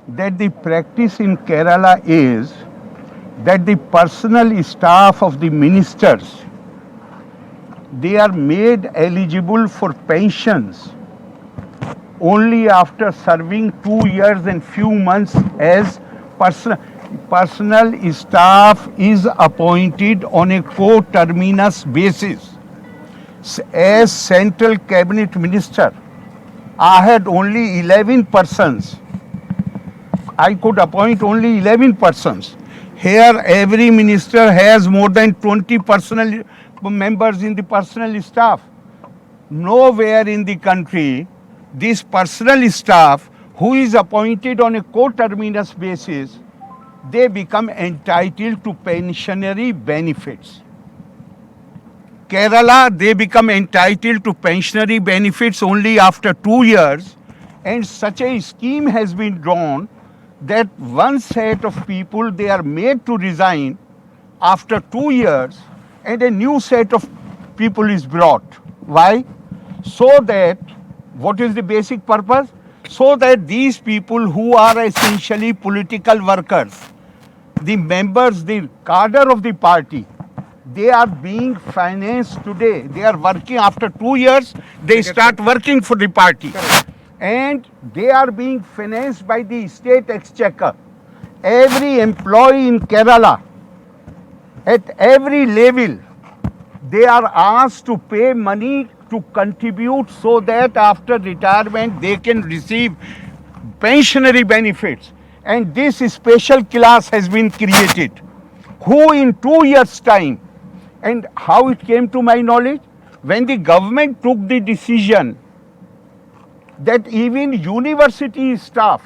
that the practice in Kerala is that the personal staff of the ministers, they are made eligible for pensions only after serving 2 years and few months as personal staff is appointed on a co-terminus basis. As central cabinet minister, I had only 11 persons. I could appoint only 11 persons. Here every minister has more than 20 personal members in the personal staff. Nowhere in the country this personal staff who is appointed on a co-terminus basis, they become entitled to pensionary benefits. Kerala, they become entitled to pensionary benefits only after 2 years, and such a scheme has been drawn that one set of people, they are made to resign after 2 years and a new set of people is brought. Why? So that, what is the basic purpose? So that these people who are essentially political workers, the members, the cadre of the party, they are being financed today. They are working after 2 years, they start working for the party. And they are being financed by the state exchequer. Every employee in Kerala, at every level, they are asked to pay money to contribute so that after retirement they can receive pensionary benefits. And this special class has been created, who in 2 years' time, and how it came to my knowledge, when the government took the decision that even university staff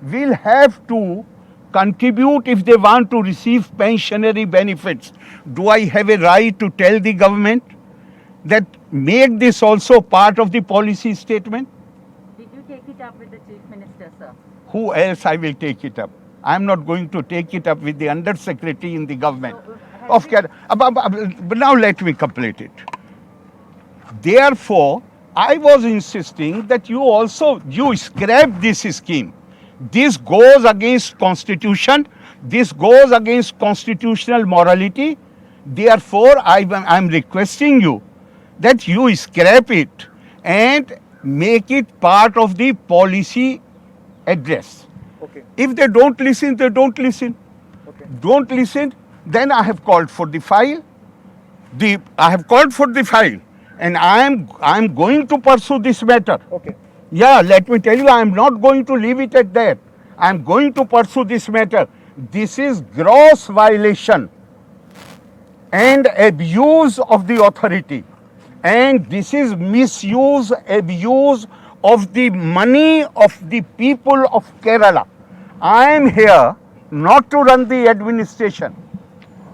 will have to contribute if they want to receive pensionary benefits. Do I have a right to tell the government that make this also part of the policy statement? Did you take it up with the Chief Minister, sir? Who else I will take it up? I am not going to take it up with the Under Secretary in the government of Kerala. But now let me complete it. Therefore, I was insisting that you scrap this scheme. This goes against constitution. This goes against constitutional morality. Therefore, I am requesting you that you scrap it and make it part of the policy address. Okay. If they don't listen, they don't listen. Okay. Don't listen, then I have called for the file. I have called for the file. And I am going to pursue this matter. Okay. Yeah, let me tell you, I am not going to leave it at that. I am going to pursue this matter. This is gross violation and abuse of the authority. And this is misuse, abuse of the money of the people of Kerala. I am here not to run the administration.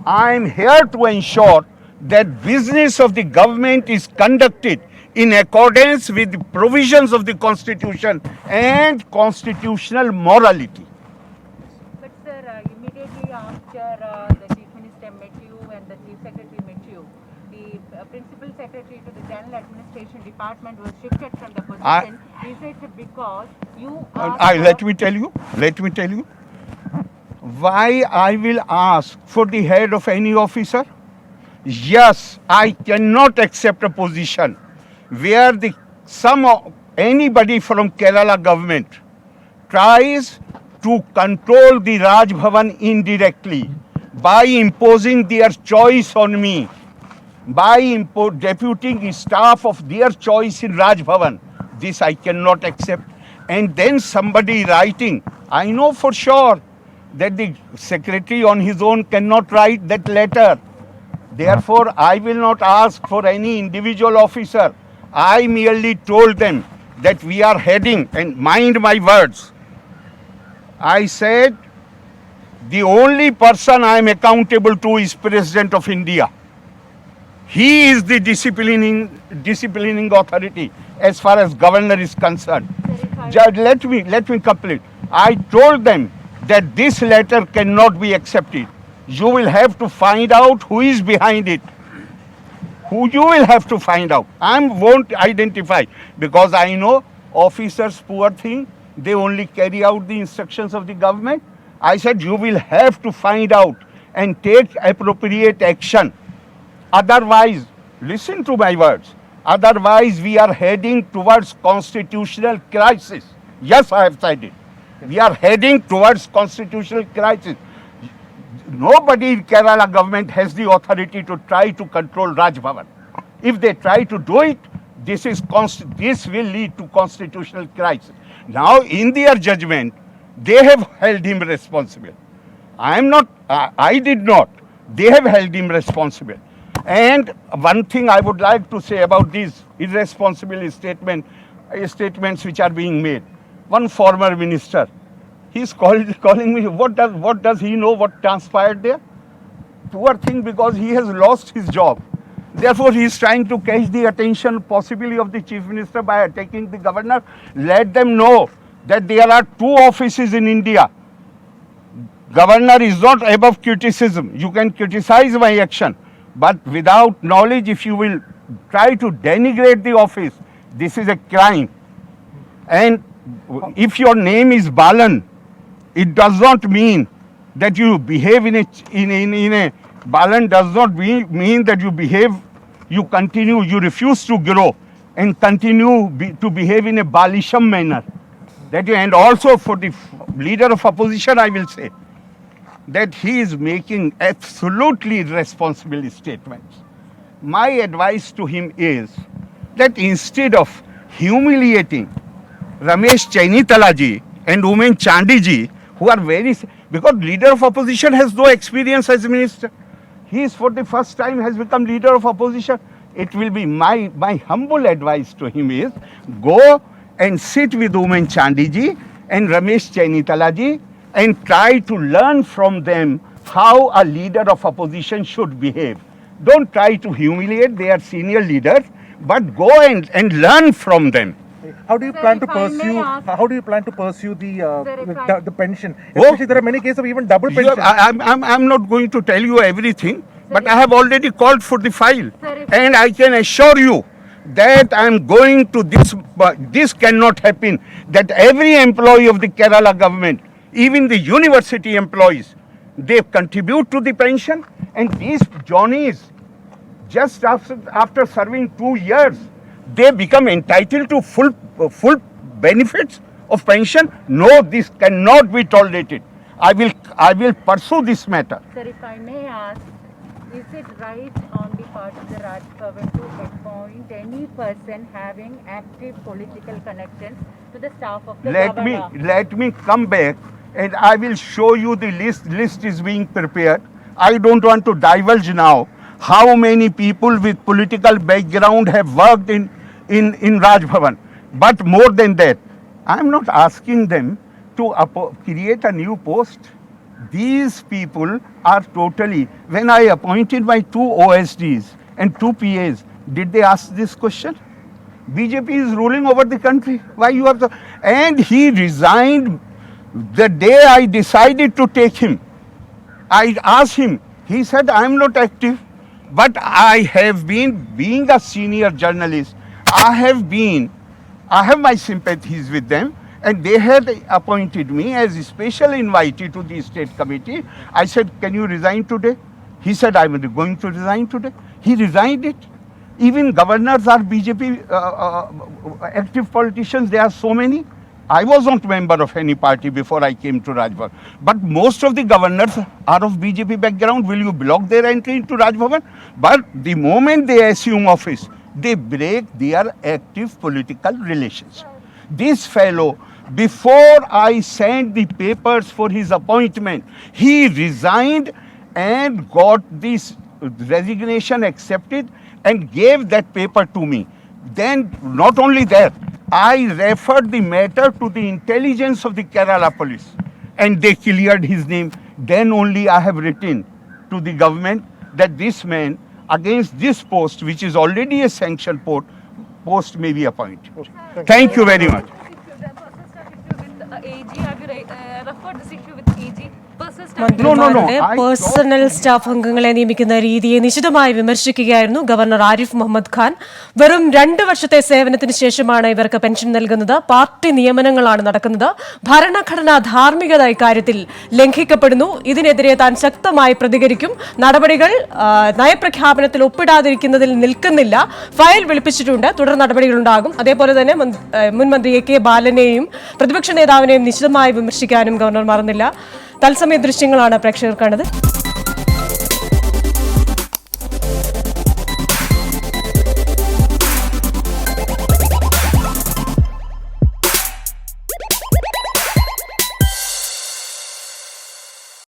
I am here to ensure that business of the government is conducted in accordance with the provisions of the constitution and constitutional morality. But sir, immediately after the Chief Minister met you and the Chief Secretary met you, the Principal Secretary to the General Administration Department was shifted from the position. Is it because you Let me tell you why I will ask for the head of any officer. Yes, I cannot accept a position where anybody from Kerala government tries to control the Raj Bhavan indirectly by imposing their choice on me, by deputing staff of their choice in Raj Bhavan. This I cannot accept. And then somebody writing, I know for sure that the secretary on his own cannot write that letter. Therefore, I will not ask for any individual officer. I merely told them that we are heading, and mind my words. I said, the only person I am accountable to is President of India. He is the disciplining authority as far as governor is concerned. Judge, let me complete. I told them that this letter cannot be accepted. You will have to find out who is behind it. Who you will have to find out. I won't identify because I know officers, poor thing, They only carry out the instructions of the government. I said, you will have to find out and take appropriate action. Otherwise, listen to my words. Otherwise, we are heading towards constitutional crisis. Yes, I have said it. We are heading towards constitutional crisis. Nobody in Kerala government has the authority to try to control Raj Bhavan. If they try to do it, this will lead to constitutional crisis. Now, in their judgment, they have held him responsible. I did not. They have held him responsible. And one thing I would like to say about these irresponsible statements which are being made. One former minister, he's calling me, what does he know what transpired there? Poor thing, because he has lost his job. Therefore, he is trying to catch the attention possibly of the chief minister by attacking the governor. Let them know that there are two offices in India. Governor is not above criticism. You can criticize my action, but without knowledge, if you will try to denigrate the office, this is a crime. And if your name is Balan, it does not mean that you behave in a Balan does not mean that you continue, you refuse to grow and continue to behave in a Balisham manner. And also for the leader of opposition, I will say that he is making absolutely irresponsible statements. My advice to him is that instead of humiliating Ramesh Chainitalaji and Umen Chandiji, who are because leader of opposition has no experience as minister. He is for the first time has become leader of opposition. It will be my humble advice to him is go and sit with Umen Chandiji and Ramesh Chainitalaji and try to learn from them how a leader of opposition should behave. Don't try to humiliate their senior leaders, but go and learn from them. How do you plan to pursue? How do you plan to pursue the pension? Especially there are many cases of even double pension. I'm not going to tell you everything, but I have already called for the file, and I can assure you that I am going to this. This cannot happen. That every employee of the Kerala government, even the university employees, they contribute to the pension, and these Johnnies, just after serving 2 years, they become entitled to full benefits of pension. No, this cannot be tolerated. I will pursue this matter. Sir, if I may ask, is it right on the part of the Raj Bhavan to appoint any person having active political connections to the staff of the governor? Let me come back and I will show you the list. List is being prepared. I don't want to divulge now how many people with political background have worked in Raj Bhavan. But more than that, I am not asking them to create a new post. These people are totally, when I appointed my 2 OSDs and 2 PAs, did they ask this question? BJP is ruling over the country. Why you have to? And he resigned the day I decided to take him. I asked him, he said, I am not active. But I have been, being a senior journalist, I have my sympathies with them, and they had appointed me as a special invitee to the state committee. I said, can you resign today? He said, I'm going to resign today. He resigned it. Even governors are BJP active politicians. There are so many. I was not member of any party before I came to Raj Bhavan. But most of the governors are of BJP background. Will you block their entry into Raj Bhavan? But the moment they assume office, they break their active political relations. This fellow, before I sent the papers for his appointment, he resigned and got this resignation accepted and gave that paper to me. Then, not only that, I referred the matter to the intelligence of the Kerala police and they cleared his name. Then only I have written to the government that this man, against this post, which is already a sanctioned post may be appointed. Thank you very much. AG, have you referred this issue with AG. I personal staff അംഗങ്ങളെ നിയമിക്കുന്ന രീതിയെ നിശിതമായി വിമർശിക്കുകയായിരുന്നു governor Arif Muhammad Khan. വെറും 2 വർഷത്തെ സേവനത്തിന് ശേഷമാണ് ഇവർക്ക് pension നൽകുന്നത്. Party നിയമനങ്ങളാണ് നടക്കുന്നത്. ഭരണഘടനാ ധാർമ്മികത ഇക്കാര്യത്തിൽ ലംഘിക്കപ്പെടുന്നു. ഇതിനെതിരെ താൻ ശക്തമായി പ്രതികരിക്കും. നടപടികൾ നയപ്രഖ്യാപനത്തിൽ ഒപ്പിടാതിരിക്കുന്നതിൽ നിൽക്കുന്നില്ല. ഫയൽ വിളിപ്പിച്ചിട്ടുണ്ട്. തുടർ നടപടികളുണ്ടാകും. അതേപോലെ തന്നെ മുൻ മന്ത്രി AK ബാലനെയും പ്രതിപക്ഷ നേതാവിനെയും നിശിതമായി വിമർശിക്കാനും ഗവർണർ മറന്നില്ല. തത്സമയ ദൃശ്യങ്ങളാണ് പ്രേക്ഷകർ കണ്ടത്.